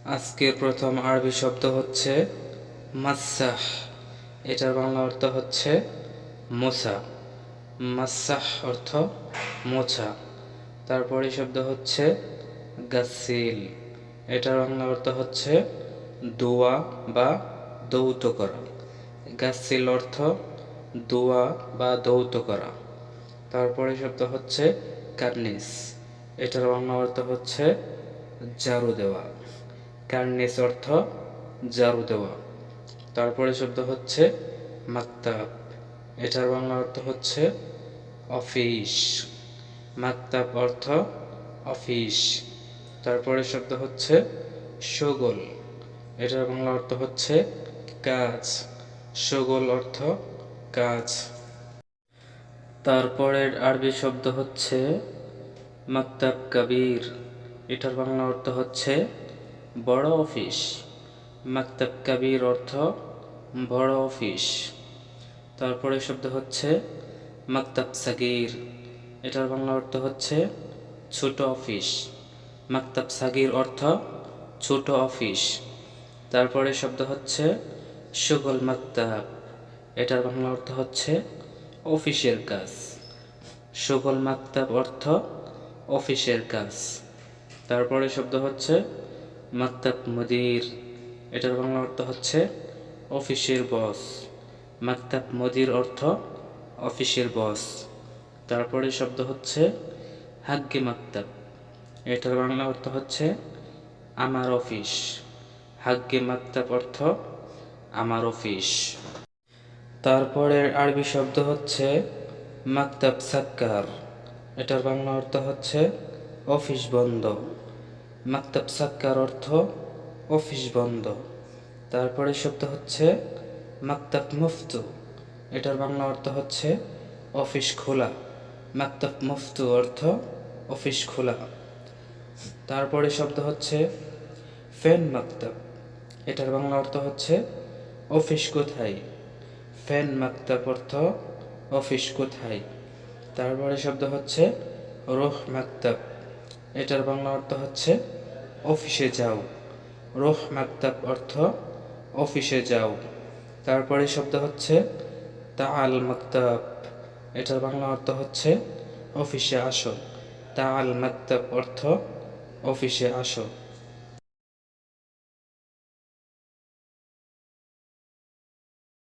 আজকের প্রথম আরবি শব্দ হচ্ছে মাসাহ। এটার বাংলা অর্থ হচ্ছে মোছা। মাসাহ অর্থ মোছা। তারপরে শব্দ হচ্ছে গাসিল। এটার বাংলা অর্থ হচ্ছে দোয়া বা দৌত করা। গাসিল অর্থ দোয়া বা দৌত করা। তারপরে শব্দ হচ্ছে কার্নিস। এটার বাংলা অর্থ হচ্ছে ঝাড়ু দেওয়া। কার্নিস অর্থ ঝাড়ু দেওয়া। তারপরে শব্দ হচ্ছে মাকতাব। এটার বাংলা অর্থ হচ্ছে অফিস। মাকতাব অর্থ অফিস। তারপরে শব্দ হচ্ছে শগল। এটার বাংলা অর্থ হচ্ছে কাজ। শগল অর্থ কাজ। তারপরের আরবি শব্দ হচ্ছে মাকতাব কবির। এটার বাংলা অর্থ হচ্ছে বড় অফিস। মাকতাব কবির অর্থ বড় অফিস। তারপরে শব্দ হচ্ছে মাকতাব সাগির। এটার বাংলা অর্থ হচ্ছে ছোট অফিস। মাকতাব সাগির অর্থ ছোট অফিস। তারপরে শব্দ হচ্ছে শুগল মাকতাব। এটার বাংলা অর্থ হচ্ছে অফিসের কাজ। শুগল মাকতাব অর্থ অফিসের কাজ। তারপরে শব্দ হচ্ছে মাকতাব মুদির। এটার বাংলা অর্থ হচ্ছে অফিসের বস। মাকতাব মুদির অর্থ অফিসের বস। তারপরে শব্দ হচ্ছে হাগ্গে মাকতাব। এটার বাংলা অর্থ হচ্ছে আমার অফিস। হাগ্গে মাকতাব অর্থ আমার অফিস। তারপরের আরবি শব্দ হচ্ছে মাকতাব সাক্কার। এটার বাংলা অর্থ হচ্ছে অফিস বন্ধ। মাকতাব সাক্কার অর্থ অফিস বন্ধ। তারপরে শব্দ হচ্ছে মাকতাব মুফতু। এটার বাংলা অর্থ হচ্ছে অফিস খোলা। মাকতাব মুফতু অর্থ অফিস খোলা। তারপরে শব্দ হচ্ছে ফ্যান মাকতাব। এটার বাংলা অর্থ হচ্ছে অফিস কোথায়। ফ্যান মাকতাব অর্থ অফিস কোথায়। তারপরে শব্দ হচ্ছে রোহ মাকতাব। এটার বাংলা অর্থ হচ্ছে অফিসে যাও। রোহ মাকতাব অর্থ অফিসে যাও। তারপরে শব্দ হচ্ছে তাআল মাকতাব। এটার বাংলা অর্থ হচ্ছে অফিসে আসো। তাআল মাকতাব অর্থ অফিসে আসো।